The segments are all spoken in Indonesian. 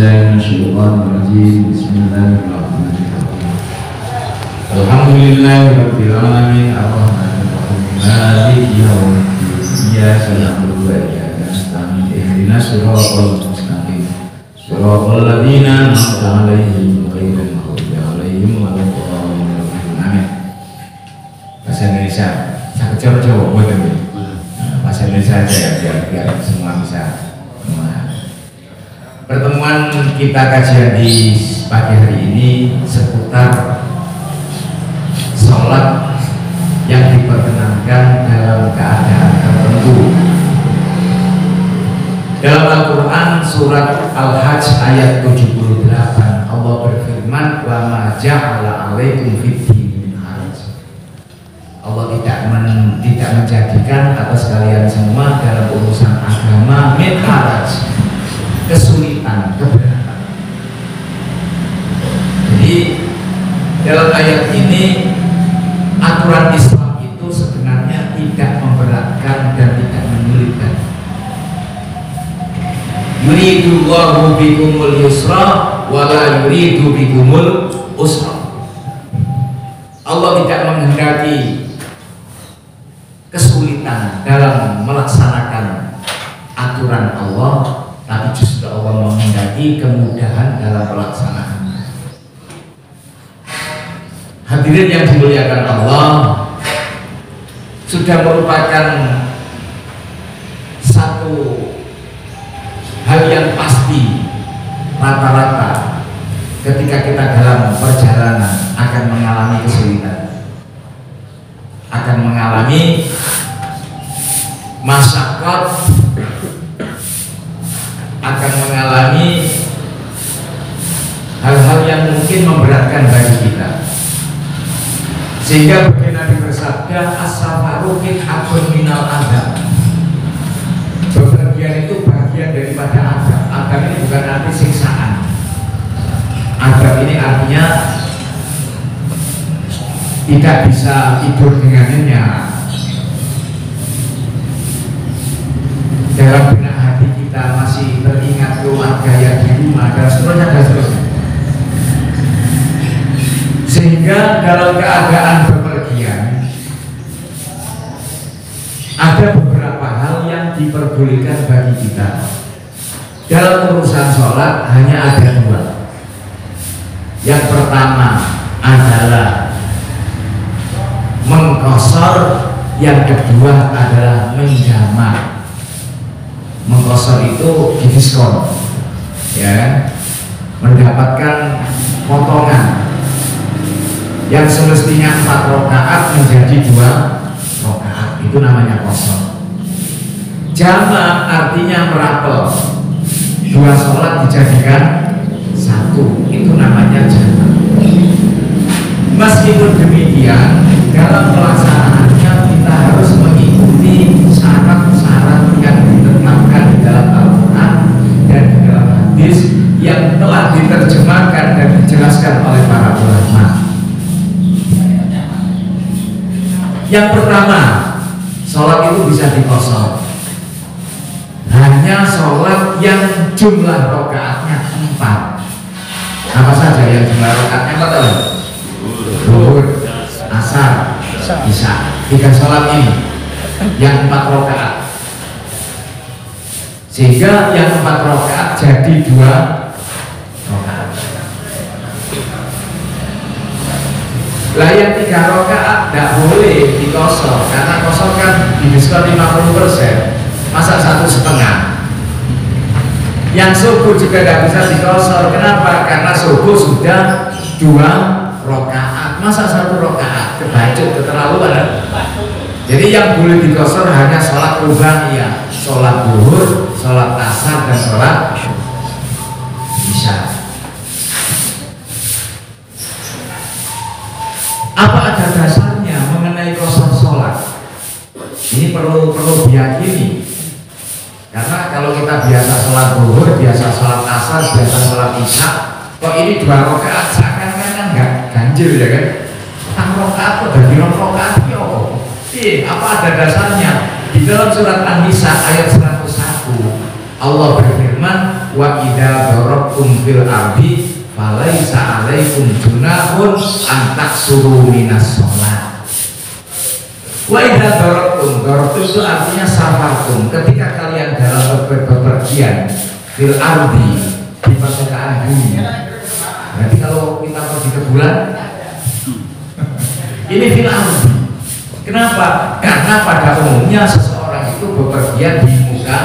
Bismillahirrahmanirrahim. Bismillahirrahmanirrahim. Alhamdulillahirabbil alamin arrahmanir rahim maliki yaumiddin iyyaka na'budu wa iyyaka nasta'in ihdinas siratal mustaqim siratal ladzina an'amta 'alaihim ghairil maghdubi 'alaihim waladdallin. Amin. Bahasa Indonesia saya coba buat ini. Bahasa Indonesia aja ya biar semua bisa. Pertemuan kita kajian di pagi hari ini seputar sholat yang diperkenankan dalam keadaan tertentu. Dalam Al-Quran surat Al-Hajj ayat 78 Allah berfirman, wa ma ja'ala 'alaikum fid-din min haraj. Allah tidak menjadikan atas kalian semua dalam urusan agama min haraj, kesulitan, keberatan. Jadi dalam ayat ini aturan Islam itu sebenarnya tidak memberatkan dan tidak menyulitkan. Yuridullahu bikumul yusra wa la yuridu bikumul usra. Allah tidak menghendaki kesulitan dalam melaksanakan aturan Allah, tapi justru Allah menghendaki kemudahan dalam pelaksanaannya. Hadirin yang dimuliakan Allah, sudah merupakan satu hal yang pasti rata-rata ketika kita dalam perjalanan akan mengalami kesulitan, akan mengalami masyarakat, akan mengalami hal-hal yang mungkin memberatkan bagi kita, sehingga bagi Nabi bersabda as-safaru qit'atun minal adab. Bepergian itu bagian daripada adab. Adab ini bukan arti siksaan. Adab ini artinya tidak bisa tidur dengan nyenyak. Dalam benak hati kita masih teringat keluarga yang di rumah dan seterusnya. Sehingga dalam keadaan bepergian ada beberapa hal yang diperbolehkan bagi kita. Dalam urusan sholat hanya ada dua. Yang pertama adalah mengqashar, yang kedua adalah menjamak. Mengqashar itu didiskon, ya, mendapatkan potongan yang semestinya 4 rakaat menjadi 2 rakaat, itu namanya qashar. Jamak artinya merapel, 2 sholat dijadikan 1, itu namanya jamak. Meskipun demikian, dalam pelaksanaannya kita harus mengikuti syarat-syarat yang ditetapkan di dalam Al-Quran dan di dalam hadis yang telah diterjemahkan dan dijelaskan oleh para ulama. Yang pertama, sholat itu bisa diqashar. Hanya sholat yang jumlah rakaatnya 4. Apa saja yang jumlah rakaatnya 4? Zuhur, asar, isya. 3 sholat ini yang 4 rakaat. Sehingga yang 4 rakaat jadi 2 rakaat. Lah yang 3 rakaat tidak boleh diqashar, karena qashar kan didiskon 50%. Masa 1,5. Yang subuh juga tidak bisa diqashar. Kenapa? Karena subuh sudah 2 rakaat. Masa 1 rakaat kebacut, keterlaluan. Jadi yang boleh diqashar hanya sholat rubaiyah, sholat zuhur, sholat asar, dan sholat isya. Apa ada dasarnya mengenai qashar sholat? Ini perlu diyakini. Karena kalau kita biasa sholat zuhur, biasa sholat asar, biasa sholat isya, kok ini 2 rakaat seakan-akan nggak ganjil, ya kan? 6 rakaat kok dari 2 rakaat ya? Apa ada dasarnya? Di dalam surat An-Nisa ayat 101 Allah berfirman, wa idza darabtum darabtum fil ardi falaisa alaikum junahun an taksuru minas sholat. Wa idza darabtum itu artinya safartum, ketika kalian dalam bepergian fil ardi, di permukaan bumi. Berarti kalau kita pergi ke bulan ini fil ardi. Kenapa? Karena pada umumnya seseorang itu bepergian di muka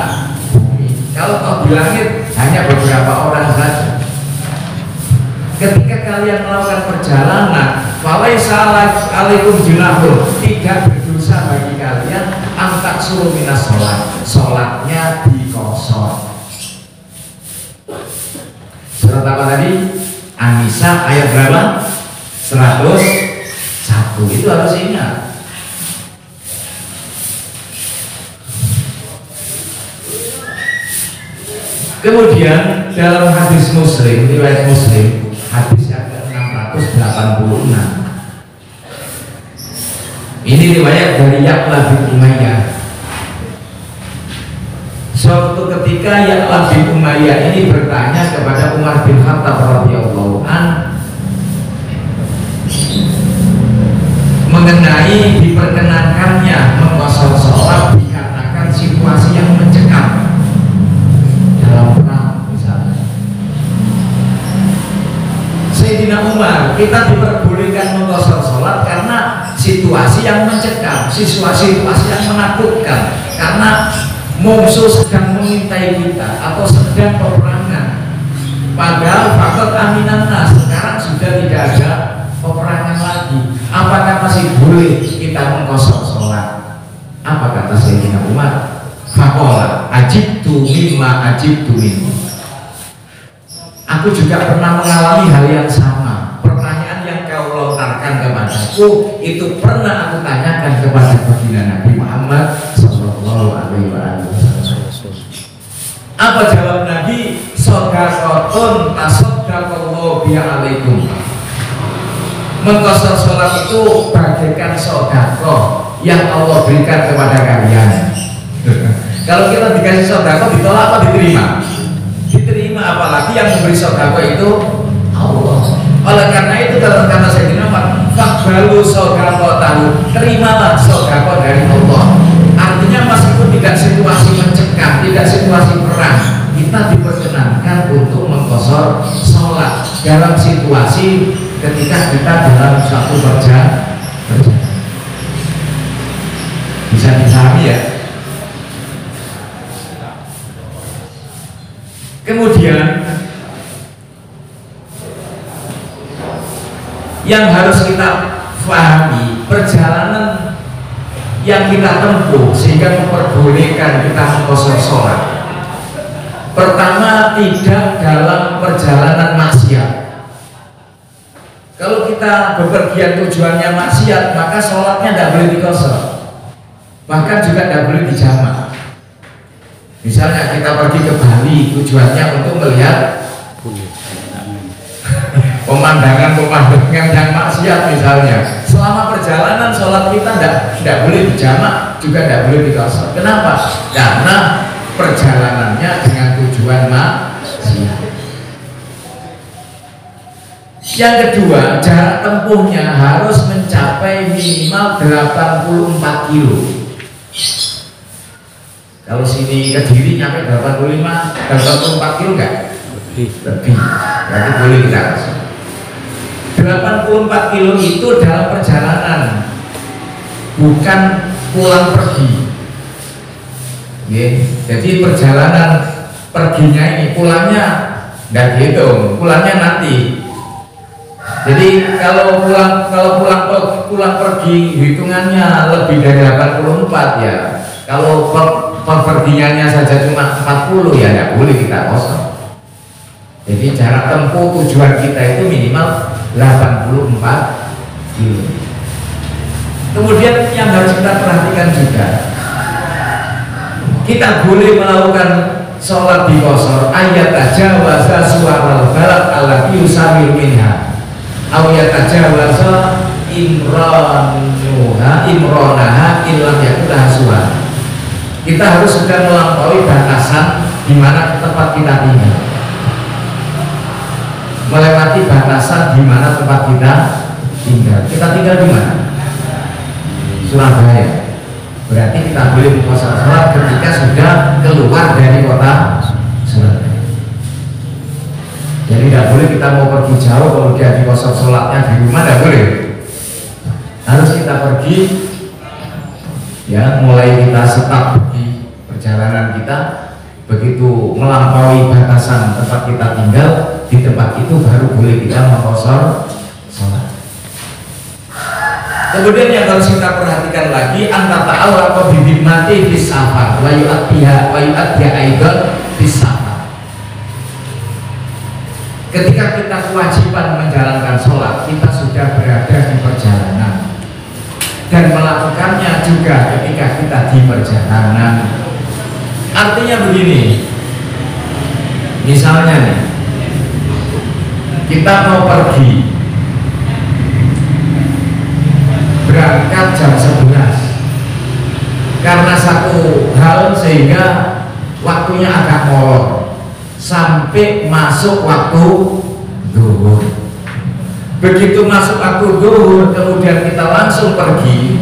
bumi. Kalau kau di langit hanya beberapa orang saja. Ketika kalian melakukan perjalanan, falaisa alaikum junahun, tidak berdosa bagi kalian antak suruh minas sholat, sholatnya dikosor. Surat apa tadi? An-Nisa ayat berapa? 101. Itu harus ingat. Kemudian dalam hadis Muslim, riwayat Muslim, hadis yang ke-686. Ini riwayat dari Ya'la bin Umayyah. Suatu ketika Ya'la bin Umayyah ini bertanya kepada Umar bin Khattab radhiyallahu an mengenai diperkenankannya mengqashar sholat dikarenakan situasi yang mencekam dalam perang misalnya. Sayyidina Umar, kita diperbolehkan mengqashar sholat karena situasi yang mencekam, situasi yang menakutkan, karena musuh sedang mengintai kita atau sedang peperangan. Padahal faktor aminan nas, sekarang sudah tidak ada peperangan lagi. Apakah masih boleh kita mengqashar sholat? Apa kata Sayyidina Umar? Faqala ajibtu mimma ajibtu minhu. Aku juga pernah mengalami hal yang sama. Pertanyaan yang kau lontarkan kepadaku itu pernah aku tanyakan kepada baginda Nabi Muhammad sallallahu alaihi wasallam. Apa jawab Nabi? Shadaqatun tasaddaqallahu biha alaikum. Mengqashar sholat itu bagaikan sedekah yang Allah berikan kepada kalian. Kalau kita dikasih sedekah ditolak apa diterima? Diterima, apalagi yang memberi sedekah itu Allah. Oleh karena itu dalam kata Sayyidina Umar, faqbalu shadaqatahu, terimalah sedekah dari Allah. Artinya meskipun tidak situasi mencekam, tidak situasi perang, kita diperkenankan untuk mengqashar sholat dalam situasi ketika kita dalam suatu perjalanan. Bisa dipahami ya? Kemudian yang harus kita pahami, perjalanan yang kita tempuh sehingga memperbolehkan kita mengqashar sholat. Pertama, tidak dalam perjalanan maksiat. Kalau kita bepergian tujuannya maksiat, maka sholatnya tidak boleh dikosor, bahkan juga tidak boleh dijamak. Misalnya kita pergi ke Bali, tujuannya untuk melihat pemandangan yang maksiat misalnya. Selama perjalanan sholat kita tidak boleh dijamak, juga tidak boleh dikosor. Kenapa? Karena perjalanannya dengan tujuan maksiat. Yang kedua, jarak tempuhnya harus mencapai minimal 84 kilo. Kalau sini ke Kediri nyampe 84 kilo enggak? Lebih. Berarti boleh kita kasih. 84 kilo itu dalam perjalanan, bukan pulang pergi. Jadi perjalanan perginya ini, pulangnya enggak dihitung, pulangnya nanti. Jadi kalau pulang pergi hitungannya lebih dari 84 ya. Kalau perpergiannya saja cuma 40 ya tidak boleh kita kosong. Jadi jarak tempuh tujuan kita itu minimal 84 kilo. Kemudian yang harus kita perhatikan juga, kita boleh melakukan sholat di qashar ayat tajawaza suwaral balad allati yusamil minha aw yatajawaza imronaha illam yakulah suwa. Kita harus sudah melampaui batasan di mana tempat kita tinggal. melewati batasan di mana tempat kita tinggal. Kita tinggal di mana? Surabaya. Berarti kita boleh mengqashar sholat ketika sudah keluar dari kota Surabaya. Jadi tidak boleh kita mau pergi jauh kemudian diqashar sholatnya di rumah, tidak boleh. Harus kita pergi, ya, mulai kita stop di perjalanan kita, begitu melampaui batasan tempat kita tinggal, di tempat itu baru boleh kita mengqashar sholat. Kemudian yang harus kita perhatikan lagi, anta ta'allaqa bi dhimmati fis safar wa yu'addiha aidan fis safar. Ketika kita kewajiban menjalankan sholat, kita sudah berada di perjalanan, dan melakukannya juga ketika kita di perjalanan. Artinya begini, misalnya nih, kita mau pergi berangkat jam 11 karena satu hal sehingga waktunya agak molor sampai masuk waktu zuhur. Begitu masuk waktu zuhur kemudian kita langsung pergi,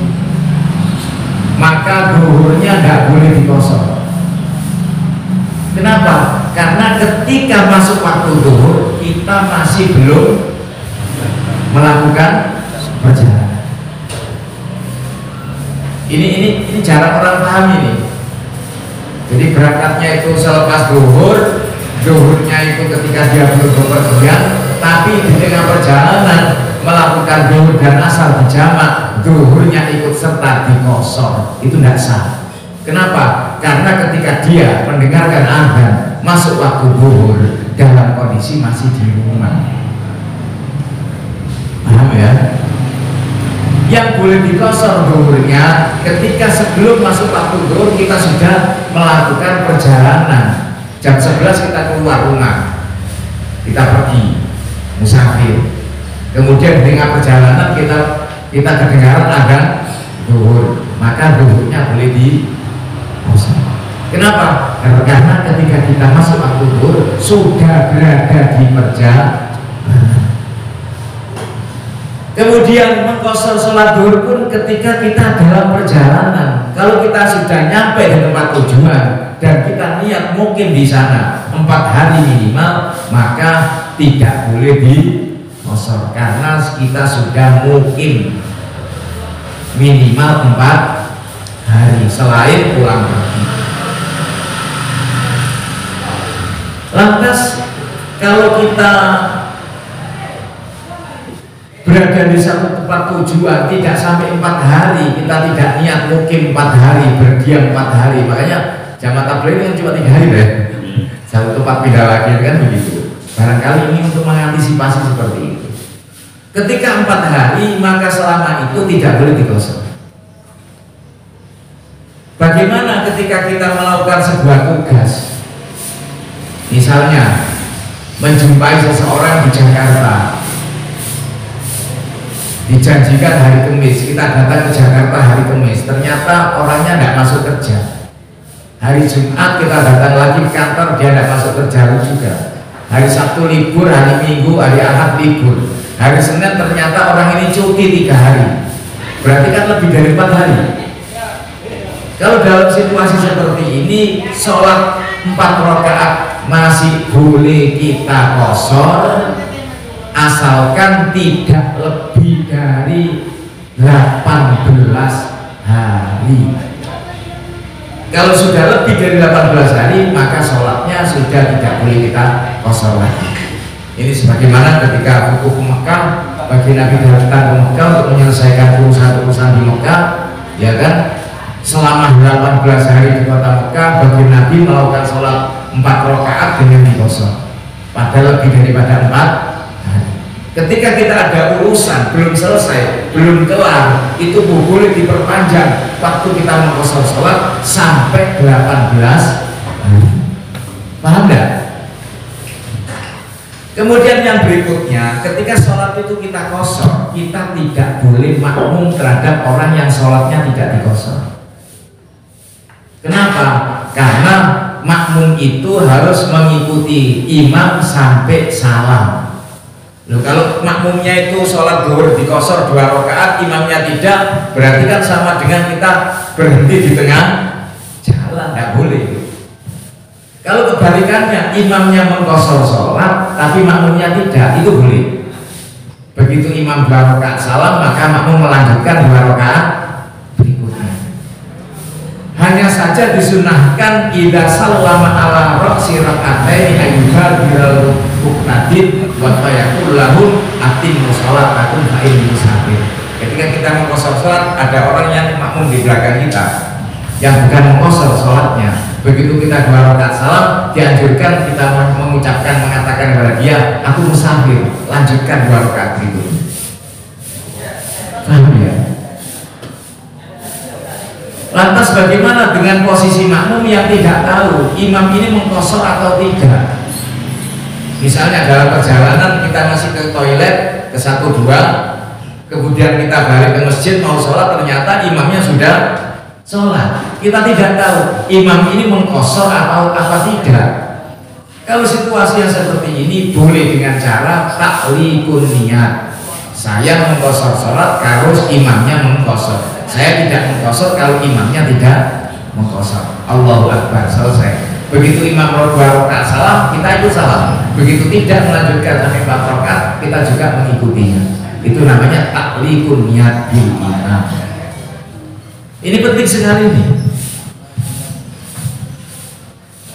maka zuhurnya nggak boleh diqashar. Kenapa? Karena ketika masuk waktu zuhur kita masih belum melakukan perjalanan. Ini jarang orang paham ini. Jadi berangkatnya itu selepas zuhur, zuhurnya itu ketika dia belum bepergian, tapi di tengah perjalanan melakukan zuhur dan asar berjamaah, zuhurnya ikut serta diqashar. Itu tidak sah. Kenapa? Karena ketika dia mendengarkan azan masuk waktu zuhur dalam kondisi masih di rumah. Paham ya? Yang boleh diqashar zuhurnya ketika sebelum masuk waktu zuhur kita sudah melakukan perjalanan. Jam 11 kita keluar rumah, kita pergi musafir, kemudian dengan perjalanan kita kedengaran azan zuhur, maka zuhurnya boleh diqashar. Kenapa? Karena ketika kita masuk waktu zuhur sudah berada di perjalanan. Kemudian mengqashar sholat zuhur pun ketika kita dalam perjalanan. Kalau kita sudah nyampe di tempat tujuan dan kita niat mungkin di sana 4 hari minimal, maka tidak boleh diqashar karena kita sudah mungkin minimal 4 hari selain pulang pergi. Lantas kalau kita berada di satu tempat tujuan tidak sampai 4 hari, kita tidak niat mukim 4 hari, berdiam 4 hari, makanya jamaah tabligh kan cuma 3 hari deh, satu tempat pindah lagi kan begitu. Barangkali ini untuk mengantisipasi seperti itu. Ketika 4 hari maka selama itu tidak boleh diqashar. Bagaimana ketika kita melakukan sebuah tugas, misalnya menjumpai seseorang di Jakarta, dijanjikan hari Kamis, kita datang ke Jakarta hari Kamis, ternyata orangnya tidak masuk kerja. Hari Jumat kita datang lagi ke kantor, dia tidak masuk kerja juga. Hari Sabtu libur, hari Minggu, hari Ahad libur, hari Senin ternyata orang ini cuti 3 hari, berarti kan lebih dari 4 hari. Kalau dalam situasi seperti ini, sholat 4 rakaat masih boleh kita qashar asalkan tidak lebih dari 18 hari. Kalau sudah lebih dari 18 hari maka sholatnya sudah tidak boleh kita qashar lagi. Ini sebagaimana ketika hukum Mekah, bagi Nabi datang ke Mekah untuk menyelesaikan urusan-urusan di Mekah, ya kan, selama 18 hari di kota Mekah bagi Nabi melakukan sholat 4 rakaat dengan diqashar, padahal lebih daripada 4. Ketika kita ada urusan belum selesai, belum kelar, itu boleh diperpanjang waktu kita mengqashar sholat sampai 18 hari. Paham enggak? Kemudian yang berikutnya, ketika sholat itu kita qashar, kita tidak boleh makmum terhadap orang yang sholatnya tidak diqashar. Kenapa? Karena makmum itu harus mengikuti imam sampai salam. Loh, kalau makmumnya itu sholat zuhur dikosor 2 rakaat, imamnya tidak, berarti kan sama dengan kita berhenti di tengah jalan, nggak boleh. Kalau kebalikannya, imamnya mengkosor sholat tapi makmumnya tidak, itu boleh. Begitu imam 2 rakaat salam, maka makmum melanjutkan 2 rakaat berikutnya. Hanya saja disunahkan idza sallama ala ra'si rak'ataini ayyuhal muqtadid wa fayaqul lahum atimmu sholatakum fa inni musafir. Ketika kita mengkosor sholat, ada orang yang makmum di belakang kita yang bukan mengkosor sholatnya. Begitu kita 2 rakaat salam, dianjurkan kita mengatakan kepada dia, aku musafir, lanjutkan 2 rakaat berikutnya. Paham ya? Lantas bagaimana dengan posisi makmum yang tidak tahu imam ini mengkosor atau tidak? Misalnya dalam perjalanan kita masih ke toilet ke 1-2, kemudian kita balik ke masjid mau sholat, ternyata imamnya sudah sholat. Kita tidak tahu imam ini mengkosor atau apa tidak. Kalau situasi yang seperti ini boleh dengan cara taklikun niat. Saya mengkosor sholat kalau imamnya mengkosor. Saya tidak mengkosor kalau imamnya tidak mengkosor. Allahu Akbar, selesai. Begitu imam 2 rakaat salam, kita ikut salam. Begitu tidak melanjutkan sampai 4 rakaat, kita juga mengikutinya. Itu namanya taklikun niat bil imam. Ini penting sekali nih.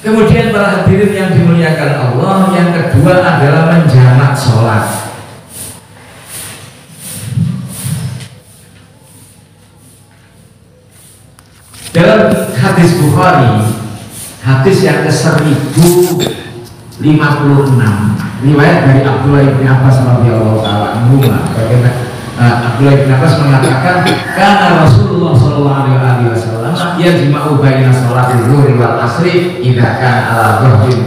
Kemudian para hadirin yang dimuliakan Allah, yang kedua adalah menjamak sholat. Dalam hadis Bukhari, hadis yang ke-1056, riwayat dari Abdullah bin Abbas radhiyallahu taala anhu, Abdullah bin Abbas mengatakan, karena Rasulullah sallallahu alaihi wasallam yajma'u baina sholati zuhri wal asri idza kana ala dhuhri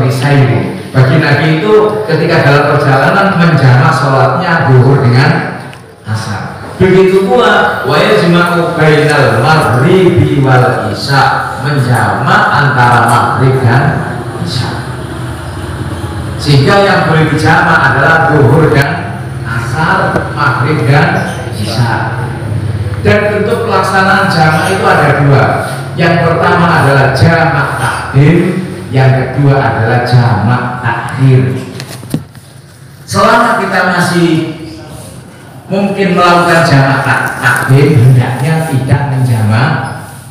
sayri. Bagi Nabi itu ketika dalam perjalanan menjamak sholatnya zuhur dengan asar. Begitu pula wa yajma'u bainal maghribi wal isya, menjamak antara maghrib dan isya. Sehingga yang boleh dijamak adalah zuhur dan asar, maghrib dan isya. Dan bentuk pelaksanaan jamak itu ada 2. Yang pertama adalah jamak takdim, yang kedua adalah jamak takhir. Selama kita masih mungkin melakukan jamak takdim, hendaknya tidak menjamak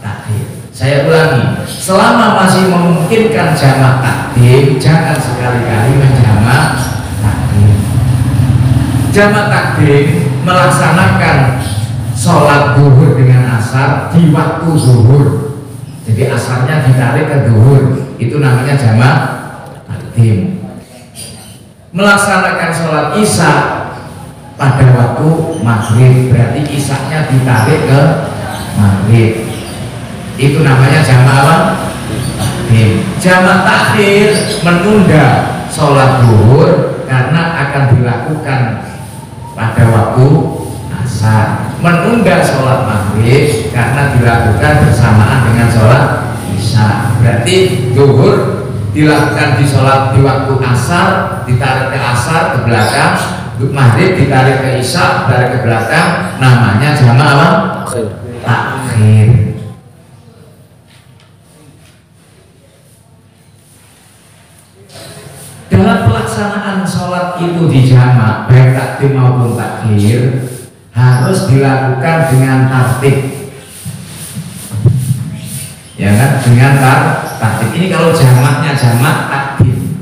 takhir. Saya ulangi, selama masih memungkinkan jamak takdim, jangan sekali-kali menjamak takhir. Jamak takdim melaksanakan sholat zuhur dengan asar di waktu zuhur. Jadi asarnya ditarik ke zuhur, itu namanya jamak takdim. Melaksanakan sholat isya pada waktu maghrib, berarti isya-nya ditarik ke maghrib, itu namanya jamak apa? Takdim. Jamak takhir menunda sholat zuhur karena akan dilakukan pada waktu asar, menunda sholat maghrib karena dilakukan bersamaan dengan sholat isya. Berarti zuhur dilakukan di waktu asar, ditarik ke asar ke belakang, maghrib ditarik ke isya, ditarik ke belakang, namanya jamak apa? Takhir. Dalam pelaksanaan sholat itu di jamak, baik takdim maupun takhir, harus dilakukan dengan tertib, ya kan? Dengan tertib. Ini kalau jamaknya jamak takdim,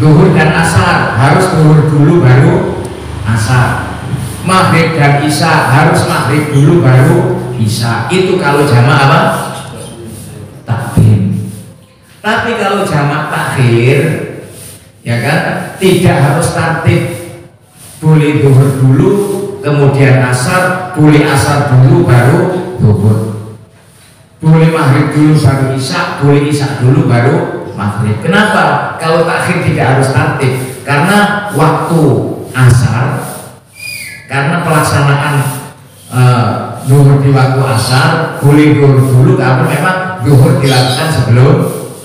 zuhur dan asar harus zuhur dulu baru asar, maghrib dan isya harus maghrib dulu baru isya. Itu kalau jamak apa? Takdim. Tapi kalau jamak takhir, ya kan, tidak harus tertib. Boleh zuhur dulu kemudian asar, boleh asar dulu baru zuhur, boleh maghrib dulu baru isya, boleh isya dulu baru maghrib. Kenapa? Kalau takhir tidak harus tertib, karena waktu asar, karena pelaksanaan zuhur di waktu asar boleh zuhur dulu kalau memang zuhur dilakukan sebelum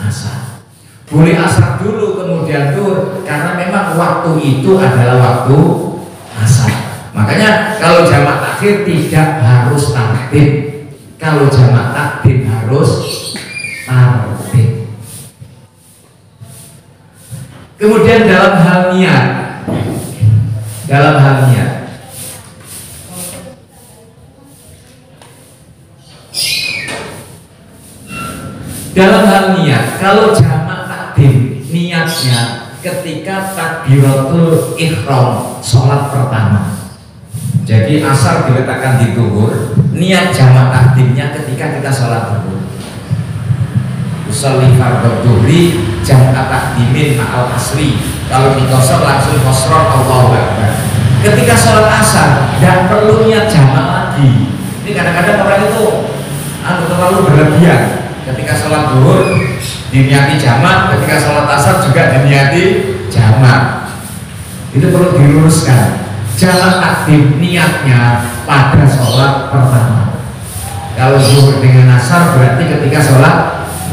asar. boleh asar dulu kemudian zuhur, karena memang waktu itu adalah waktu asar. Makanya kalau jamak takhir tidak harus takdim, kalau jamak takdim harus takdim. Kemudian dalam hal niat, dalam hal niat, kalau jamak takdim niatnya ketika takbiratul ihram sholat pertama. Jadi asar diletakkan di zuhur, niat jamak takdimnya ketika kita sholat zuhur. Usolli fardhu dhuhri jamak takdimin ma'al asri. Kalau dikosor langsung kosron Allahu Akbar. Ketika sholat asar tidak perlu niat jamak lagi. Ini kadang-kadang orang itu terlalu berlebihan. Ketika sholat zuhur diniati jamak, ketika sholat asar juga diniati jamak. Itu perlu diluruskan. Jamak takdim niatnya pada sholat pertama. Kalau zuhur dengan asar berarti ketika sholat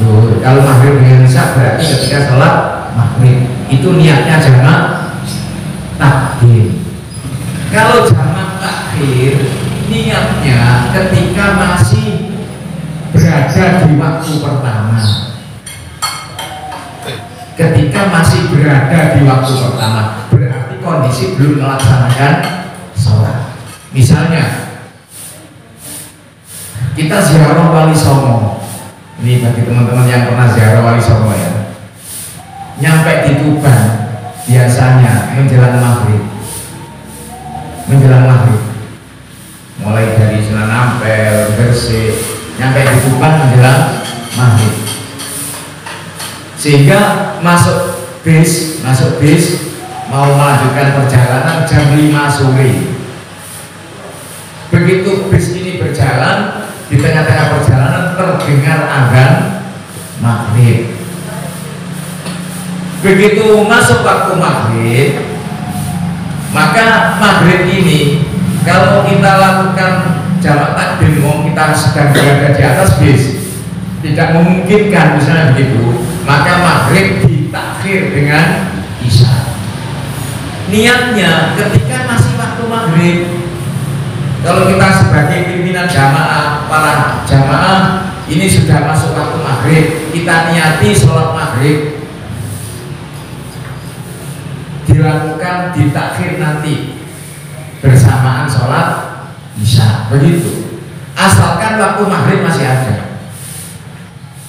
zuhur. Kalau maghrib dengan isya berarti ketika sholat maghrib. Itu niatnya jamak takdim. Kalau jamak takhir niatnya ketika masih berada di waktu pertama. Ketika masih berada di waktu pertama, berarti kondisi belum melaksanakan sholat. Misalnya kita ziarah Wali Songo. Ini bagi teman-teman yang pernah ziarah Wali Songo ya. Nyampe di Tuban biasanya menjelang maghrib. Mulai dari Sunan Ampel, Gresik, nyampe di Tuban menjelang maghrib. Sehingga masuk bis mau melanjutkan perjalanan jam 5 sore. Begitu bis ini berjalan, di tengah-tengah perjalanan terdengar azan maghrib. Begitu masuk waktu maghrib, maka maghrib ini kalau kita lakukan jamak takdim, kita sedang berada di atas bis, tidak memungkinkan misalnya begitu, maka maghrib ditakhir dengan isya. Niatnya ketika masih waktu maghrib. Kalau kita sebagai pimpinan jamaah, para jamaah ini sudah masuk waktu maghrib, kita niati sholat maghrib, dilakukan ditakhir nanti bersamaan sholat isya, begitu. Asalkan waktu maghrib masih ada.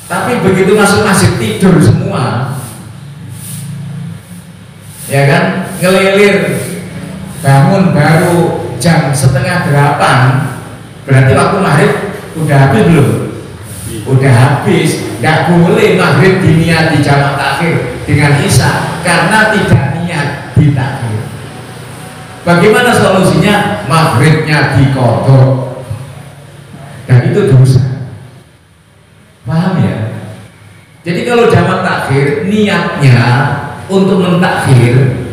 Tapi begitu masuk masjid tidur semua, ya kan, ngelilir, bangun baru jam 7:30, berarti waktu maghrib udah habis belum? Udah habis. Nggak boleh maghrib diniati jamak takhir dengan isya karena tidak niat ditakhir. Bagaimana solusinya? Maghribnya dikodok, dan itu dosa. Paham ya? Jadi kalau jamak takhir niatnya untuk mentakhir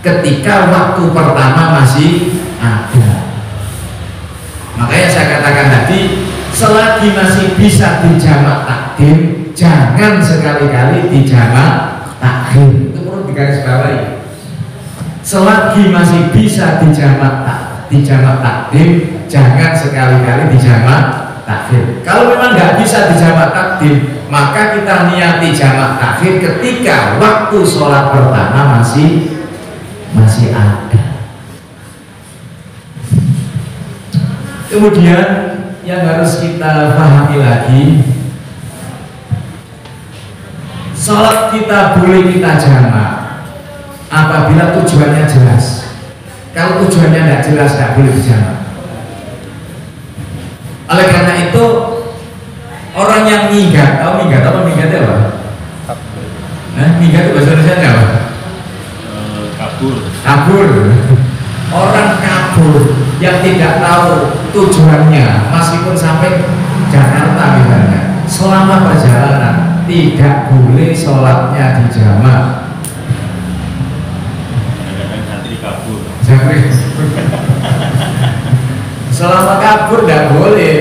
ketika waktu pertama masih ada. Makanya saya katakan tadi, selagi masih bisa dijamak takdim, jangan sekali-kali dijamak takhir. Itu perlu digarisbawahi. Selagi masih bisa dijamak takdim, jangan sekali-kali dijamak takhir. Kalau memang nggak bisa dijamak takdim, maka kita niati jamak takhir ketika waktu sholat pertama masih ada. Kemudian yang harus kita pahami lagi, sholat kita boleh kita jamak apabila tujuannya jelas. Kalau tujuannya tidak jelas, tidak boleh dijamak. Oleh karena itu, orang yang minggat, tahu minggat apa? Minggatnya apa? Minggat itu bahasa Indonesia apa? Kabur. Orang kabur yang tidak tahu tujuannya, meskipun sampai Jakarta misalnya, selama perjalanan tidak boleh sholatnya dijamak. Selama kabur tidak boleh,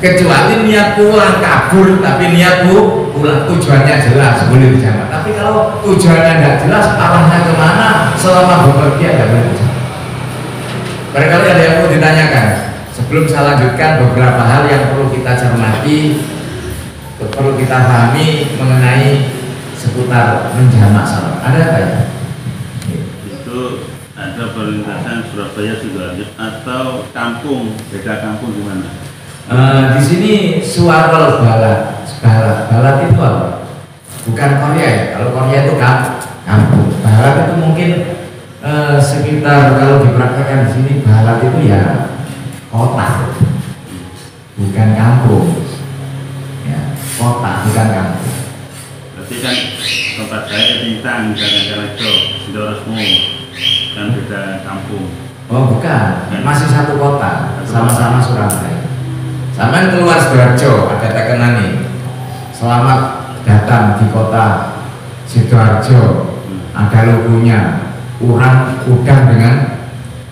kecuali niat pulang kabur tapi niat pulang. tujuannya jelas boleh dijamak. Tapi kalau tujuannya tidak jelas, arahnya kemana, selama bepergian tidak boleh dijamak. Barangkali ada yang perlu ditanyakan sebelum saya lanjutkan beberapa hal yang perlu kita cermati, perlu kita pahami mengenai seputar menjamak salat. Ada apa ya? Itu ada perlintasan Surabaya Sidoarjo atau kampung, beda kampung di mana? Di sini Suarel Balat. Balat itu apa? Bukan Korea ya. Kalau Korea itu kampung. Balat itu mungkin sekitar, kalau dipraktekkan di sini Balat itu ya kota, bukan kampung. Ya, kota bukan kampung. Berarti kan tempat saya Tintang, Jalan-Jalan Sidoarjo, kan beda kampung. Oh bukan, masih satu kota, sama-sama Surabaya. Sampai keluar Sidoarjo ada tekenan nih, selamat datang di kota Sidoarjo, ada logonya, urang udang dengan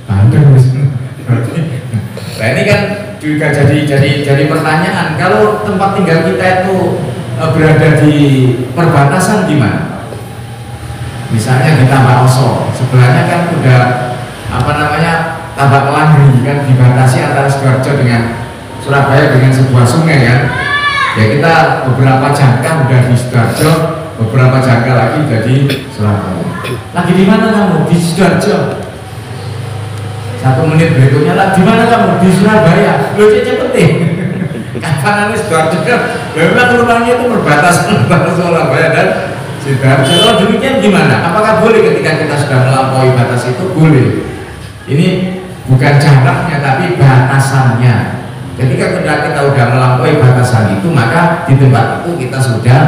bandeng. Nah ini kan juga jadi pertanyaan, kalau tempat tinggal kita itu berada di perbatasan gimana? Misalnya di Tambak Oso, sebelahnya kan udah apa namanya Tambak Melangri, kan dibatasi antara Sidoarjo dengan Surabaya dengan sebuah sungai kan. Ya kita beberapa jangka udah di Sidoarjo, beberapa jangka lagi jadi Surabaya. Lagi di mana kamu? Di Sidoarjo. 1 menit berikutnya lagi di mana kamu? Di Surabaya. Lo cepetin. Kapan nanti Sidoarjo? Memang rumahnya itu perbatasan antara Surabaya dan Sidoarjo. Kalau demikian gimana? Apakah boleh ketika kita sudah melampaui batas itu? Boleh. Ini bukan jaraknya tapi batasannya. Ketika kita sudah melampaui batasan itu, maka di tempat itu kita sudah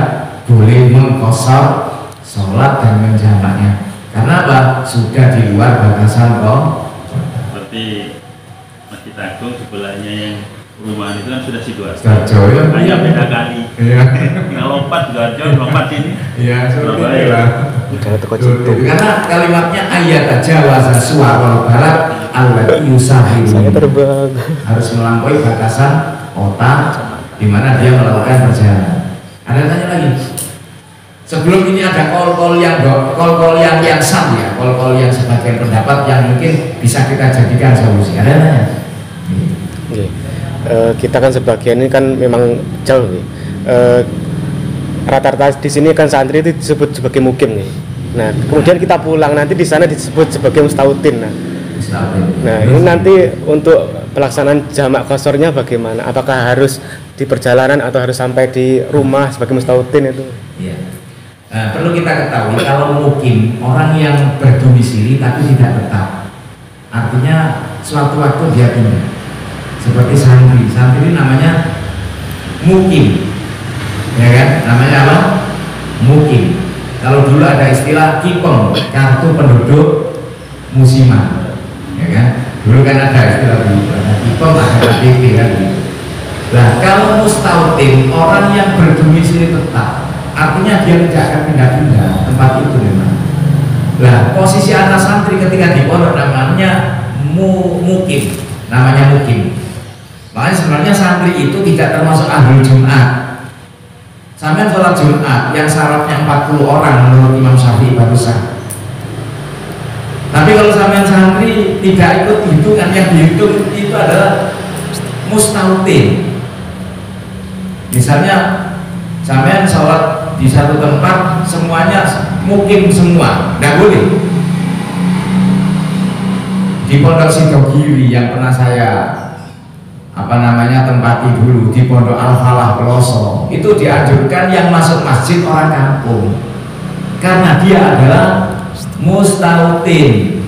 boleh mengqashar sholat dan menjamaknya. Karena apa? Sudah di luar batasan kok. Seperti Masjid Agung sebelahnya yang perumahan itu kan sudah Sidoarjo. Ya. Hanya beda kali. Iya. Lompat Sidoarjo, lompat ini. Iya, seperti itu lah. Karena kalimatnya ayat jawaza suarul barat allati yusahiru. Saya terbang. Harus melampaui batasan kota di mana dia melakukan perjalanan. Ada tanya lagi? Sebelum ini ada kol-kol yang sah ya, kol-kol yang sebagian pendapat yang mungkin bisa kita jadikan solusi. Ada tanya? Kita kan sebagian ini kan memang jauh nih. Rata-rata di sini kan santri itu disebut sebagai mukim nih. Nah, kemudian kita pulang nanti di sana disebut sebagai mustautin. Nah, ini nanti untuk pelaksanaan jamak qasornya bagaimana? Apakah harus di perjalanan atau harus sampai di rumah sebagai mustautin itu? Iya. Perlu kita ketahui kalau mukim orang yang berdomisili tapi tidak tetap, artinya suatu waktu dia pindah. Seperti santri namanya mukim, ya kan? Namanya apa? Mukim. Kalau dulu ada istilah kipeng, kartu penduduk musiman, ya kan? Dulu kan ada istilah begitu, ada kipeng, ada KTP kan? Nah, kalau mustautin orang yang berdomisili tetap, artinya dia tidak akan pindah-pindah tempat itu memang. Nah, posisi anak santri ketika di pondok namanya mukim, namanya mukim. Makanya sebenarnya santri itu tidak termasuk ahlul Jumat. Sampai sholat Jumat yang syaratnya 40 orang menurut Imam Syafi'i baru sah. Tapi kalau sampean santri tidak ikut hitungan, yang dihitung itu adalah mustautin. Misalnya sampean sholat di satu tempat semuanya mukim semua, tidak boleh. Di Pondok Sidogiri yang pernah saya tempati dulu di Pondok Al-Falah Peloso, itu dianjurkan yang masuk masjid orang kampung karena dia adalah mustautin.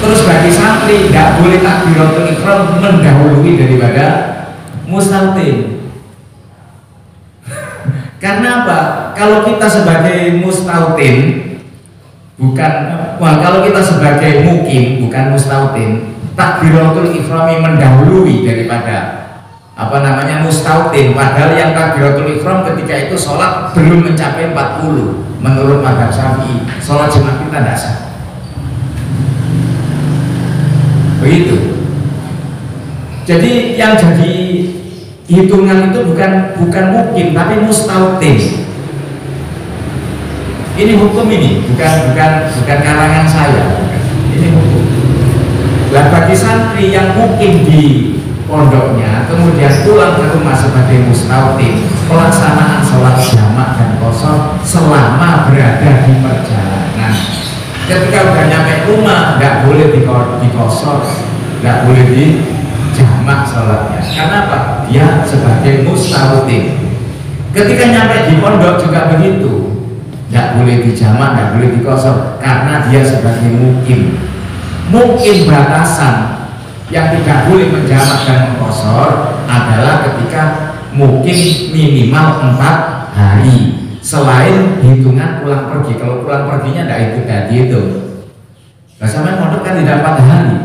Terus bagi santri nggak boleh takbiratul ihram mendahului daripada mustautin. Karena apa? Kalau kita sebagai mustautin kalau kita sebagai mukim bukan mustautin, takbiratul ihrami mendahului daripada mustautin, padahal yang takbiratul ihram ketika itu sholat belum mencapai 40 menurut mazhab Syafi'i, sholat Jumat kita tidak sah. Begitu. Jadi yang jadi hitungan itu bukan mungkin tapi mustautin. Ini hukum ini, bukan karangan saya, bukan. Ini hukum. Lah bagi santri yang mungkin di pondoknya kemudian pulang ke rumah sebagai mustautin, pelaksanaan sholat jamak dan qashar selama berada di perjalanan. Ketika udah nyampe rumah nggak boleh di qashar, nggak boleh di jamak sholatnya. Karena apa? Dia sebagai mustautin. Ketika nyampe di pondok juga begitu, nggak boleh di jamak, nggak boleh di qashar karena dia sebagai mukim. Mungkin batasan yang tidak boleh menjamak dan mengqashar adalah ketika mungkin minimal 4 hari selain hitungan pulang pergi. Kalau pulang perginya tidak itu tadi itu. Nah, sampai pondok kan tidak 4 hari.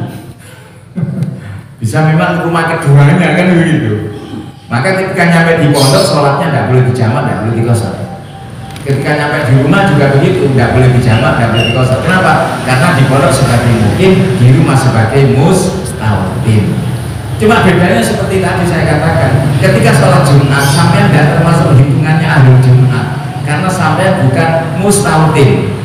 Bisa memang rumah keduanya kan begitu. Maka ketika nyampe di pondok sholatnya tidak boleh dijamak, tidak boleh diqashar. Ketika nyampe di rumah juga begitu, tidak boleh dijamak, tidak boleh diqashar. Kenapa? Karena di pondok sebagai mukim, di rumah sebagai mustautin. Cuma bedanya seperti tadi saya katakan, ketika sholat Jumat sampai tidak termasuk hitungannya ahlul Jumat karena sampai bukan mustautin.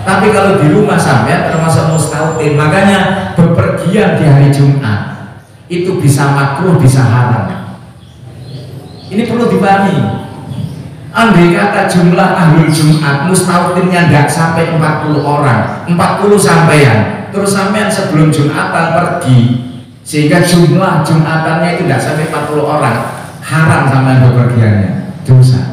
Tapi kalau di rumah sampai termasuk mustautin. Makanya bepergian di hari Jumat itu bisa makruh, bisa haram. Ini perlu dipahami. Andai kata jumlah ahlul Jumat mustautinnya tidak sampai 40 orang, 40 sampean, terus sampean sebelum Jumatan pergi, sehingga jumlah Jumatannya itu tidak sampai 40 orang, haram sampean bepergiannya, dosa.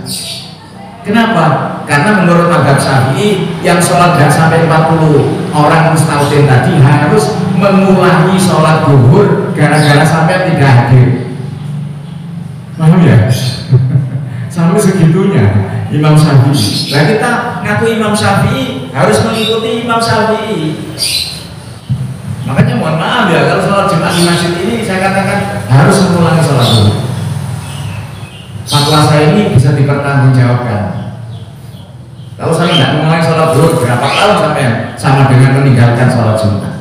Kenapa? Karena menurut mazhab Syafi'i yang sholat tidak sampai 40 orang mustautin tadi harus mengulangi sholat zuhur gara-gara sampai tidak hadir. Paham ya? Sampai segitunya Imam Syafi'i. Nah, kita ngaku Imam Syafi'i harus mengikuti Imam Syafi'i. Makanya mohon maaf ya kalau sholat Jumat di masjid ini saya katakan harus mengulangi sholat zuhur. Fatwa saya ini bisa dipertanggungjawabkan. Kalau saya tidak mengulangi sholat zuhur berapa tahun sampai sama dengan meninggalkan sholat Jumat.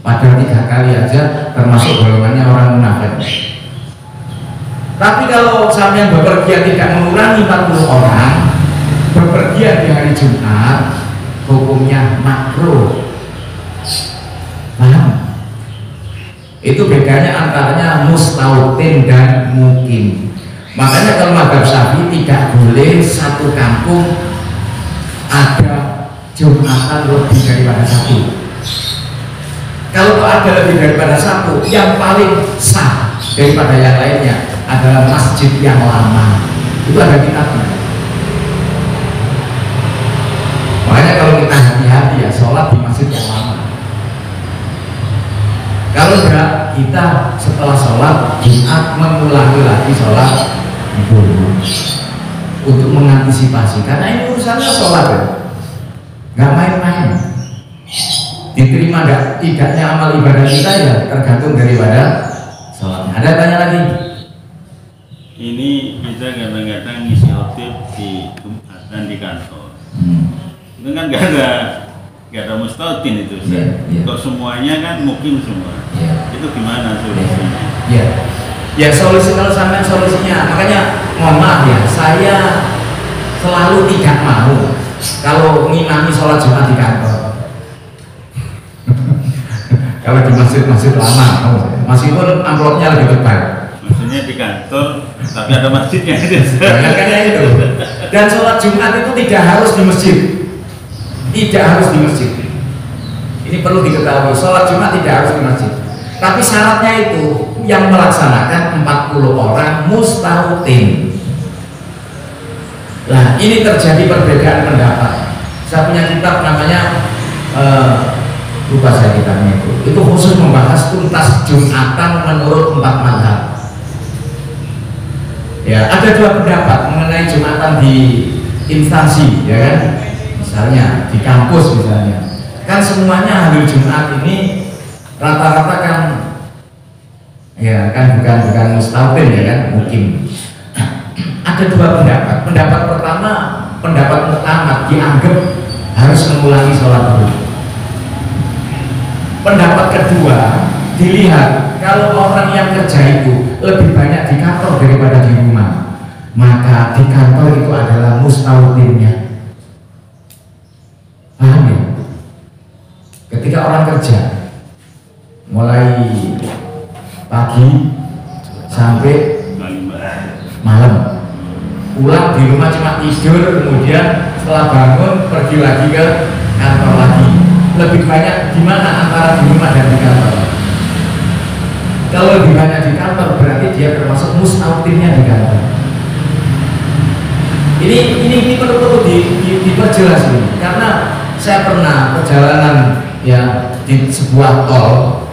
Padahal 3 kali aja termasuk golongannya orang munafik. Tapi kalau sampean bepergian tidak mengurangi 40 orang, bepergian di hari Jumat, hukumnya makruh. Paham? Itu bedanya antaranya mustautin dan mukim. Makanya kalau mazhab Syafi'i tidak boleh satu kampung ada Jumatan lebih daripada 1. Kalau ada lebih daripada 1, yang paling sah daripada yang lainnya adalah masjid yang lama. Itu ada kitabnya. Makanya kalau kita hati-hati ya sholat di masjid yang lama. Kalau enggak, kita setelah sholat Jumat mengulangi lagi sholat dulu untuk mengantisipasi. Karena ini urusannya sholat ya, nggak main-main. Diterima tidaknya amal ibadah kita ya tergantung daripada sholatnya. Ada tanya lagi? Ini kita kadang-kadang ngisi khotib di Jumatan di kantor. Itu kan gak ada mustautin itu. Kok semuanya kan mukim semua. Itu gimana solusinya? Ya solusi kalau sampai solusinya, makanya mohon maaf ya, saya selalu tidak mau kalau ngimami sholat Jumat di kantor. Kalau di masjid-masjid lama, meskipun amplopnya lebih tebal. Maksudnya di kantor, tapi ada masjidnya. Makanya itu. Dan sholat Jumat itu tidak harus di masjid. Tidak harus di masjid. Ini perlu diketahui. Sholat Jumat tidak harus di masjid. Tapi syaratnya itu yang melaksanakan 40 orang mustautin. Nah, ini terjadi perbedaan pendapat. Saya punya kitab namanya lupa saya kitabnya itu khusus membahas tuntas Jumatan menurut 4 mazhab. Ya, ada 2 pendapat mengenai Jumatan di instansi, ya kan? Misalnya di kampus misalnya. Kan semuanya hari Jumat ini rata-rata kan ya kan bukan mustautin ya kan, mukim. Ada 2 pendapat. Pendapat pertama, pendapat pertama dianggap harus mengulangi sholat zuhur. Pendapat kedua dilihat kalau orang yang kerja itu lebih banyak di kantor daripada di rumah, maka di kantor itu adalah mustautinnya. Paham ya? Ketika orang kerja mulai pagi sampai malam, pulang di rumah cuma tidur, kemudian setelah bangun pergi lagi ke kantor lagi. Lebih banyak di mana antara di rumah dan di kantor? Kalau lebih banyak di kantor berarti dia termasuk mustautinnya di kantor. Ini perlu diperjelas ini, karena saya pernah perjalanan ya di sebuah tol,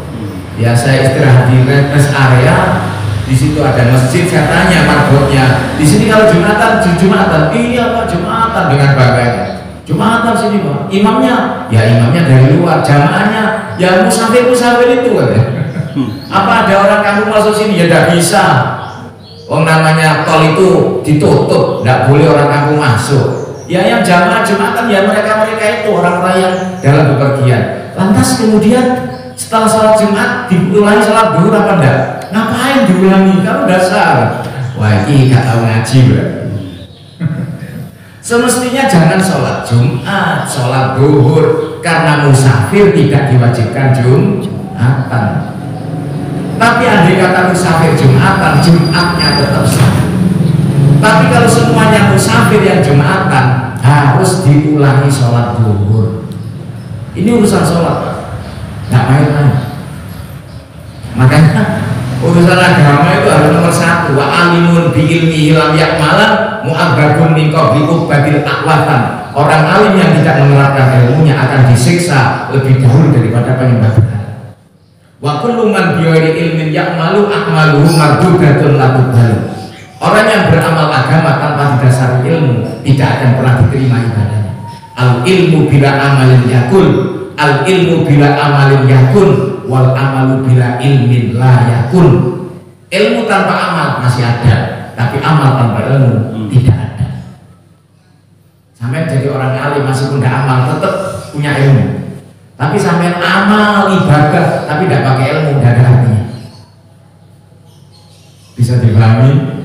ya saya istirahat di rest area, di situ ada masjid, saya tanya marbotnya, di sini kalau Jumatan, iya Pak Jumatan, dengan bangganya. Jumatan sini Pak, imamnya dari luar, jamaahnya ya musafir itu kan. Apa ada orang kampung masuk sini? Ya tidak bisa. Oh namanya tol itu ditutup, tidak boleh orang kampung masuk. Ya yang jamaah Jumatan ya mereka itu orang-orang yang dalam bepergian. Lantas kemudian setelah sholat Jumat diulangi sholat duhur apa enggak? Ngapain diulangi? Kamu dasar. Wah ini gak tahu ngaji berarti. Semestinya jangan sholat Jumat, sholat duhur, karena musafir tidak diwajibkan Jumatan. Tapi andai kata musafir Jumatan, Jumatnya tetap sah. Tapi kalau semuanya musafir yang Jumatan, harus diulangi sholat duhur. Ini urusan sholat, Pak. Nggak main-main. Makanya urusan agama itu harus nomor satu. Wa alimun bi ilmihi lam yakmalan mu'abbadun min qabli ubadil akwatan. Orang alim yang tidak menerapkan ilmunya akan disiksa lebih dahulu daripada penyembah berhala. Wa kullu man bi ghairi ilmin ya'malu a'maluhu mardudatun la tuqbalu. Orang yang beramal agama tanpa didasari ilmu tidak akan pernah diterima ibadahnya. Al ilmu bila amalin yakul, al ilmu bila amalin yakun, wal amalu bila ilmin la yakun. Ilmu tanpa amal masih ada, tapi amal tanpa ilmu tidak ada. Sampai jadi orang alim masih punya amal, tetap punya ilmu. Tapi sampai amal ibadah tapi tidak pakai ilmu, tidak ada artinya. Bisa dipahami?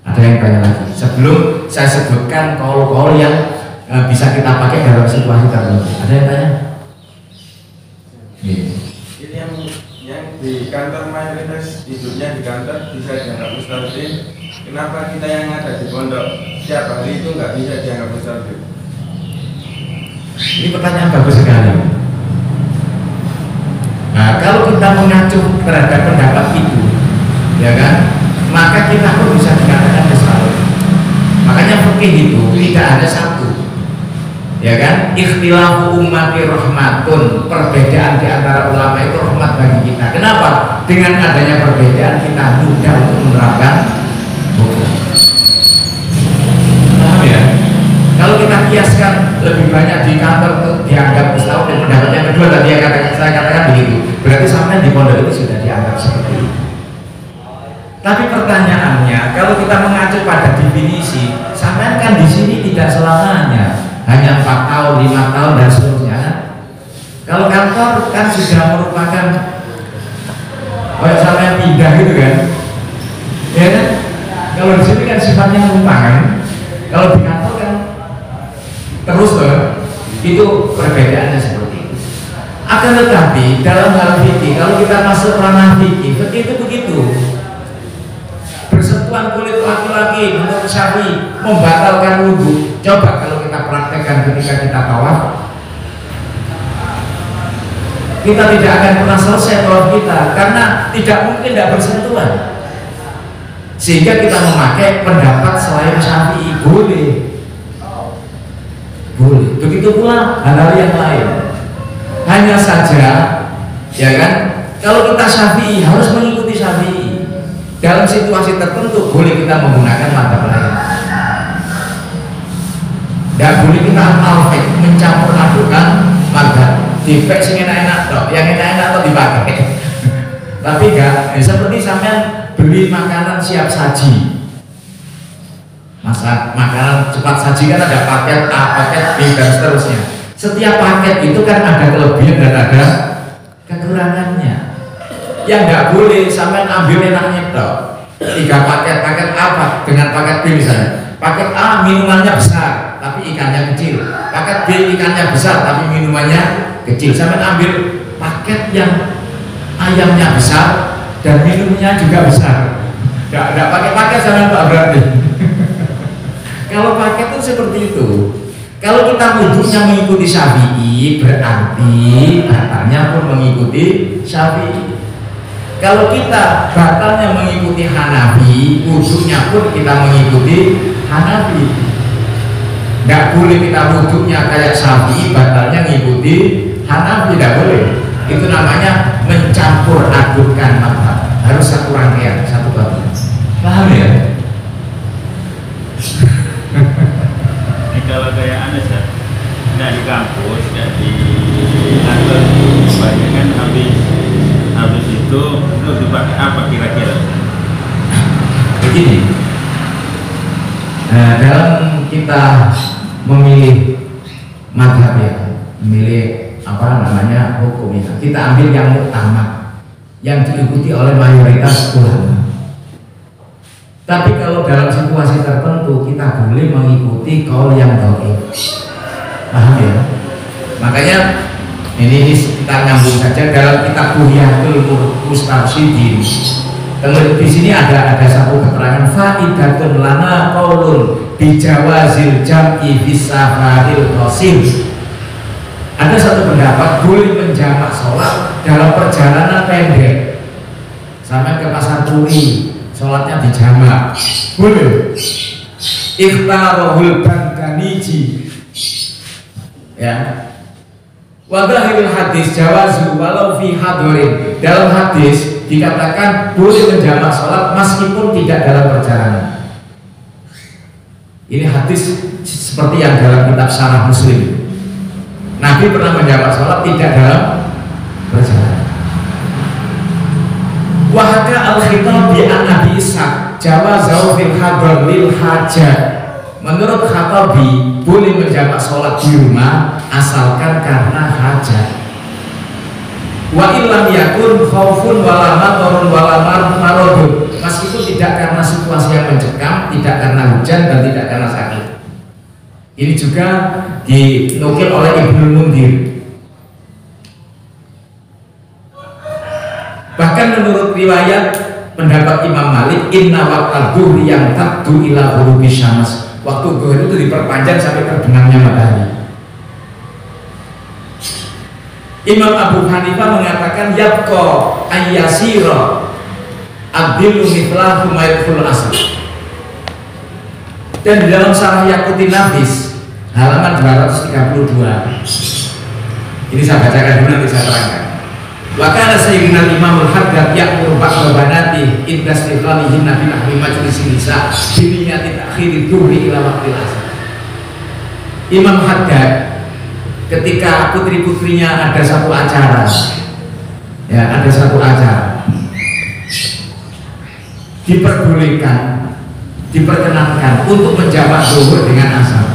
Ada yang tanya lagi? Sebelum saya sebutkan kaul-kaul yang bisa kita pakai dalam situasi tertentu. Ada yang tanya? Ini yang di kantor mayoritas hidupnya di kantor bisa dianggap mustahil. Kenapa kita yang ada di pondok setiap hari itu nggak bisa dianggap mustahil? Ini pertanyaan bagus sekali. Nah, kalau kita mengacu terhadap pendapat itu, ya kan, maka kita pun bisa dikatakan mustahil. Makanya fikih itu tidak ada satu, ya kan? Ikhtilafu ummati rahmatun, perbedaan di antara ulama itu rahmat bagi kita. Kenapa? Dengan adanya perbedaan kita mudah untuk menerapkan hukum. Paham ya? Kalau kita kiaskan lebih banyak di kantor itu dianggap mustahil, dan pendapat yang kedua tadi yang saya katakan begitu, berarti sampai di pondok itu sudah dianggap seperti itu. Tapi pertanyaannya, kalau kita mengacu pada definisi, sampai kan di sini tidak selamanya hanya 4 tahun, 5 tahun dan seterusnya. Kalau kantor kan sudah merupakan kayak sampai pindah gitu kan, ya kan? Kalau di sini kan sifatnya numpang kan, kalau di kantor kan terus itu perbedaannya seperti itu. Akan tetapi dalam hal fikih, kalau kita masuk ranah fikih itu begitu. Bersentuhan kulit laki-laki menurut Syafi'i membatalkan wudhu. Coba kalau kita praktekkan ketika kita tawaf, kita tidak akan pernah selesai tawaf kita karena tidak mungkin tidak bersentuhan. Sehingga kita memakai pendapat selain Syafi'i boleh. Boleh. Begitu pula hal-hal yang lain. Hanya saja, ya kan? Kalau kita Syafi'i harus mengikuti Syafi'i. Dalam situasi tertentu boleh kita menggunakan madzhab lain. Tidak boleh kita al-fiqh mencampur adukan madzhab. Di fiqh sing enak-enak toh, yang enak-enak toh dipakai. Tapi enggak, seperti sampean beli makanan siap saji. Masak makanan cepat saji kan ada paket A, paket B dan seterusnya. Setiap paket itu kan ada kelebihan dan ada kekurangannya. yang nggak boleh sampai ambil enaknya toh. 3 paket apa dengan paket B misalnya. Paket A minumannya besar tapi ikannya kecil. Paket B ikannya besar tapi minumannya kecil. Sampai ambil paket yang ayamnya besar dan minumnya juga besar. Nggak pakai paket sama Pak berarti. Kalau paket itu seperti itu. Kalau kita wudhunya mengikuti Syafi'i, berarti batalnya pun mengikuti Syafi'i. Kalau kita batalnya mengikuti Hanafi, wudhunya pun kita mengikuti Hanafi. Nggak boleh kita wudhunya kayak Syafi'i, batalnya mengikuti Hanafi, tidak boleh. Itu namanya mencampur adukkan mazhab. Harus satu rangkaian, satu bagian. Paham ya? Kalau kayak Anda sih, nggak di kampus, nggak di kantor, banyak kan habis itu dipakai apa kira-kira? Begini, dalam kita memilih mazhab ya, memilih apa namanya hukum itu, kita ambil yang muktamad, yang diikuti oleh mayoritas ulama. Tapi kalau dalam situasi tertentu kita boleh mengikuti kaul yang dhaif. Paham ya? Makanya ini kita nyambung saja dalam kitab Buhyatul Mustarsyidin. Kemudian di sini ada satu keterangan faidatun lana qaulun bijawazil jam'i fis safaril qasim. Ada satu pendapat boleh menjamak sholat dalam perjalanan pendek. Sampai ke Pasar Turi, sholatnya dijamak boleh. Ikhtarahul Bandaniji ya. Wadahirul hadis jawazu walau fi hadirin. Dalam hadis dikatakan boleh menjamak sholat meskipun tidak dalam perjalanan. Ini hadis seperti yang dalam kitab Syarah Muslim. Nabi pernah menjamak sholat tidak dalam perjalanan. Wahaka al-khitab bi an-nabi Ishaq jawazahu fil hadar lil hajat. Menurut Khatabi boleh menjamak sholat di rumah asalkan karena hajat. Wa illam yakun khaufun wala matarun wala maradun, meskipun tidak karena situasi yang mencekam, tidak karena hujan dan tidak karena sakit. Ini juga dinukil oleh Ibnu Mundir. Bahkan menurut riwayat pendapat Imam Malik, inna waqtal dhuhri yang taqdu ila ghurubi syams. Waktu zuhur itu diperpanjang sampai terbenamnya matahari. Imam Abu Hanifah mengatakan yabqa ayyasira abdilu mithlahu maydful asr. Dan di dalam Syarah Yaqutin Nafis halaman 232 ini saya bacakan dulu, nanti saya terangkan. Wa kana sayyidina Imamul Haddad ya'muru ba'da banati idza istiqlalihinna bil ahli majlis nisa bi niyyati ta'khiri dhuhri ila waqtil asr. Imam Haddad ketika putri-putrinya ada satu acara, ya ada satu acara, diperbolehkan, diperkenankan untuk menjamak zuhur dengan asar.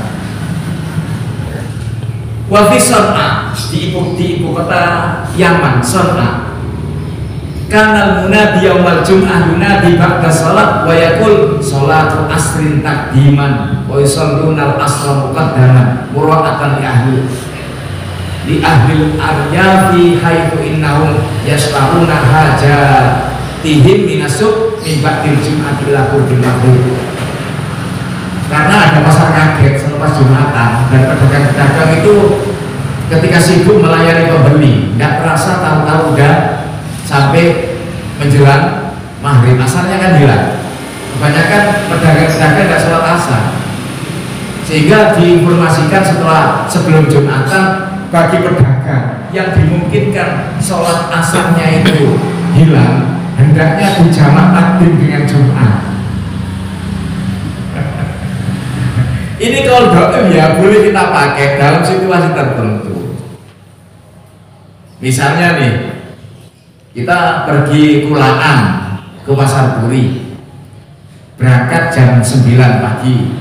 Wa fi San'a, di ibu kota Yaman, San'a, kanal munadi yaumal jum'ah yunadi ba'da salat wa yakul salatu asrin takdiman wa yusalluna al-asra muqaddaman mura'atan li ahli al-aryafi haitsu innahum yastaruna hajatihim minasuk min ba'dil jum'ati ila qurbil maghrib. Karena ada pasar kaget selepas Jumatan dan pedagang-pedagang itu ketika sibuk melayani pembeli nggak terasa tahu-tahu udah sampai menjelang maghrib, asarnya kan hilang. Kebanyakan pedagang-pedagang nggak sholat asar, sehingga diinformasikan sebelum Jumatan bagi pedagang yang dimungkinkan sholat asarnya itu hilang, hendaknya dijamak takdim dengan Jumat. Ini kalau doa ya boleh kita pakai dalam situasi tertentu. Misalnya nih, kita pergi kulaan ke Pasar Turi, berangkat jam 9 pagi,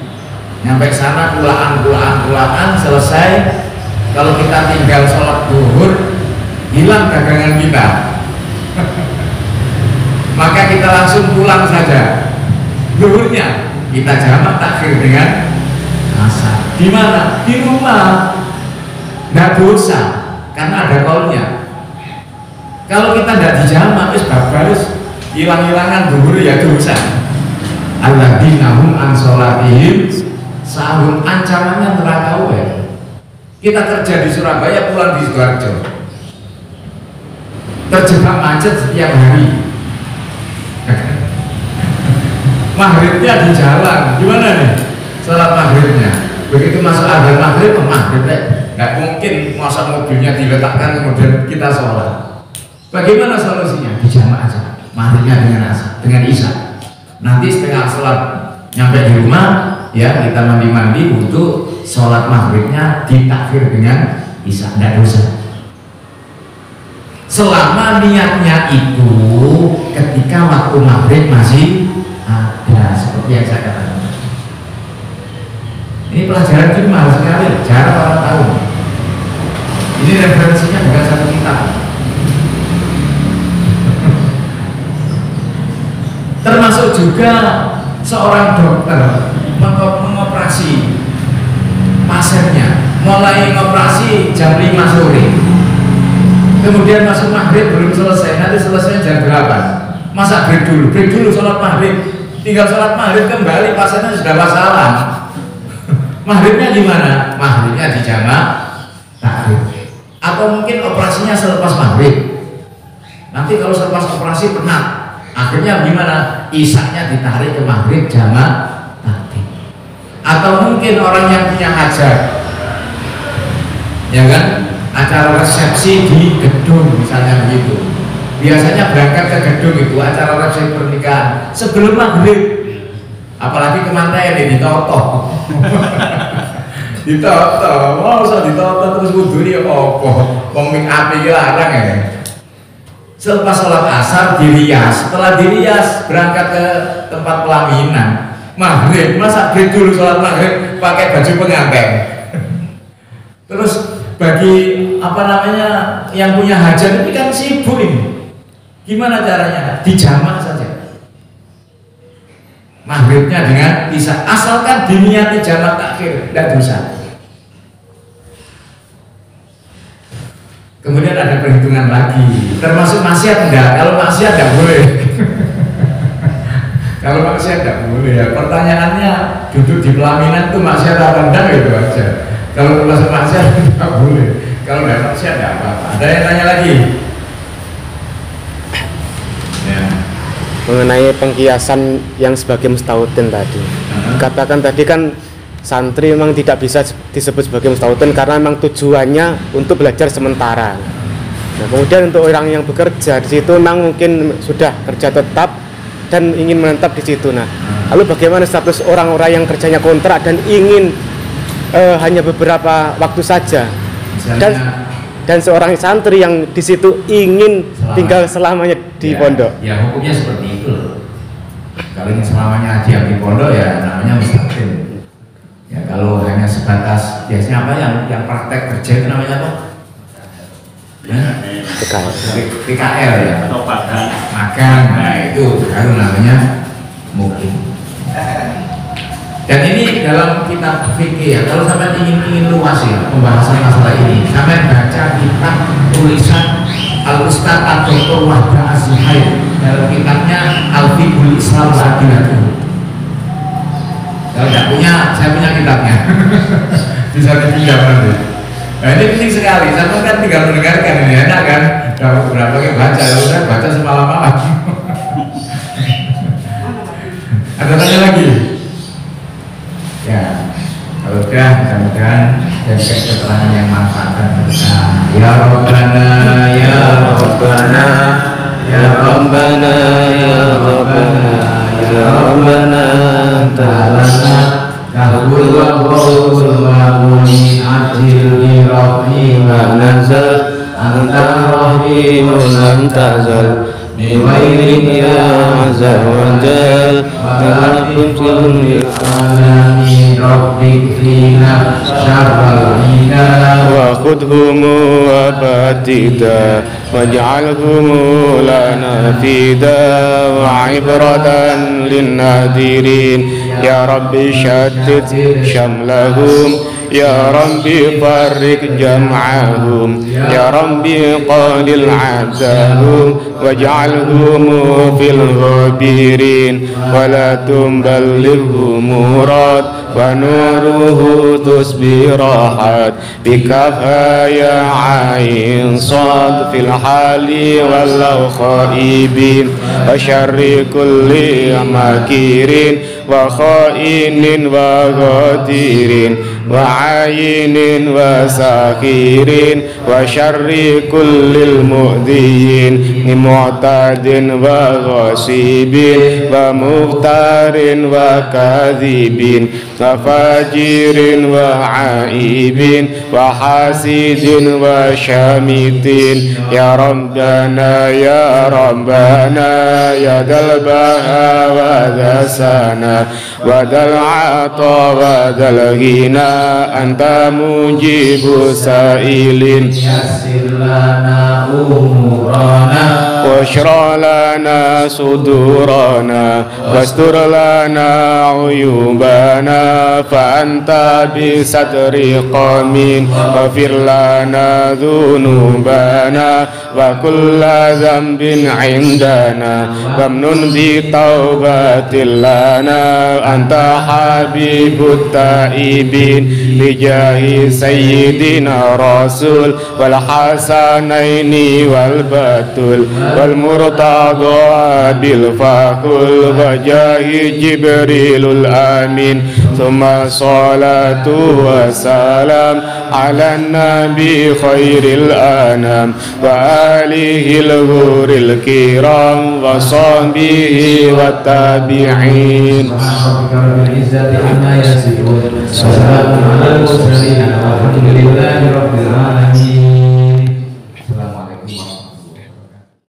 nyampe sana kulaan selesai. Kalau kita tinggal sholat zuhur, hilang dagangan kita. maka kita langsung pulang saja. Zuhurnya kita jamak takhir dengan asar. Di mana? Di rumah. Nggak dosa karena ada kaulnya. Kalau kita tidak dijamak, harus hilang-hilangan zuhur ya dosa. Alladzina hum an sholatihim sahun, ancamannya neraka wae. Kita kerja di Surabaya, pulang di Sidoarjo, terjebak macet setiap hari. Maghribnya di jalan, gimana nih? Salat maghribnya, begitu masuk adzan maghrib, nggak mungkin masa mobilnya diletakkan kemudian kita sholat. Bagaimana solusinya? Dijamak aja, maghribnya dengan isya. Nanti setengah sholat nyampe di rumah, ya kita mandi untuk sholat maghribnya ditakhir dengan isya, tidak dosa. Selama niatnya itu ketika waktu maghrib masih ada, seperti yang saya katakan. Ini pelajaran ini mahal sekali, jarang orang tahu. Ini referensinya bukan satu kitab. Termasuk juga seorang dokter mengoperasi pasiennya, mulai ngoperasi jam 5 sore, kemudian masuk maghrib belum selesai, nanti selesai jam 8. Masa break dulu sholat maghrib, tinggal sholat maghrib kembali pasiennya sudah wassalam. Maghribnya gimana? Maghribnya dijamak takhir. Atau mungkin operasinya selepas maghrib. Nanti kalau selepas operasi penat, akhirnya gimana? Isaknya ditarik ke maghrib jamak takhir. Atau mungkin orang yang punya hajat, ya kan, acara resepsi di gedung misalnya begitu. Biasanya berangkat ke gedung itu acara resepsi pernikahan sebelum maghrib. Apalagi kemanten ini ditoto. Ditoto, mau usah ditoto terus wudhu ya apa? Wong mik api larang ya. Selepas sholat asar dirias, setelah dirias berangkat ke tempat pelaminan. Maghrib, masa break dulu sholat maghrib pakai baju pengantin. Terus bagi yang punya hajat ini kan sibuk ini. Gimana caranya? Dijamak saja. Maghribnya dengan isya, asalkan diniati jamak takhir, tidak dosa. Kemudian ada perhitungan lagi, termasuk maksiat enggak? Kalau maksiat tidak boleh. Kalau maksiat tidak boleh ya. Pertanyaannya duduk di pelaminan itu maksiat apa enggak, gitu aja. Kalau termasuk maksiat tidak boleh. Kalau tidak maksiat tidak apa-apa. Ada yang tanya lagi? Ya. Mengenai pengkiasan yang sebagai mustautin tadi, katakan tadi kan santri memang tidak bisa disebut sebagai mustautin karena memang tujuannya untuk belajar sementara. Nah, kemudian untuk orang yang bekerja di situ memang mungkin sudah kerja tetap dan ingin menetap di situ. Nah, lalu bagaimana status orang-orang yang kerjanya kontrak dan ingin hanya beberapa waktu saja, dan seorang santri yang di situ ingin tinggal selamanya di pondok? Ya hukumnya seperti itu loh. Kalau ingin selamanya diam di pondok ya namanya mustaqim. Ya kalau hanya sebatas biasanya apa yang praktek kerja itu namanya apa? PKL ya. Atau magang. Nah itu baru namanya mukim. Dan ini dalam kitab fikih ya. Kalau sampai ingin luas ya pembahasan masalah ini, sampai baca kitab tulisan Al-Ustaz Dr. Wahda Az-Zuhair dalam kitabnya Al-Fiqhul Islam Sa'adilatuh. Kalau tidak punya, saya punya kitabnya. Bisa dipinjam nanti. Nah ini penting sekali. Saya kan tinggal mendengarkan ini enak kan. Dapat berapa kali baca, kalau saya baca semalam-malam. Ada tanya lagi? Ya, kalau udah mudah-mudahan jadi keterangan yang manfaat kita. Ya Rabbana, ya Rabbana, ya Rabbana, ya Rabbana, ya Rabbana, ta'alana, kahul wa qawul wa muni ajil li rabbi wa nazal, anta rahimun lam tazal, من غيرك يا عز وجل ربك فينا شر العباد وخذهم وبتدا واجعلهم لنا فدا وعبرة للناذرين يا رب شتت شملهم يا رب فرق جمعهم يا رب قلل عداهم واجعلهم في الغابرين ولا تبلغه مراد ونوره تسبي راحات بكفى يا عين صاد في الحال ولو خائبين وشر كل مكير وخائن وغادر وعين وساخر وشر كل المؤذين معتاد وغصيب ومختار وكاذب وفاجر وعائب وحاسد وشامت يا ربنا يا ربنا يا ذا البهاء وذا السنا وذا العطاء وذا الغنى أنت مجيب سائلين يسر لنا أمورنا واشرح لنا صدورنا واستر لنا عيوبنا فأنت بستر قامين واغفر لنا ذنوبنا وكل ذنب عندنا وامنن بتوبة لنا أنت حبيب التائبين بجاه سيدنا رسول والحسنين والبتول والمرتضى بالفخر وجاه جبريل الأمين ثم صلاة وسلام على النبي خير الأنام وآله الغر الكرام وصحبه والتابعين. سبحان ربك رب العزة عما يصفون وسلام على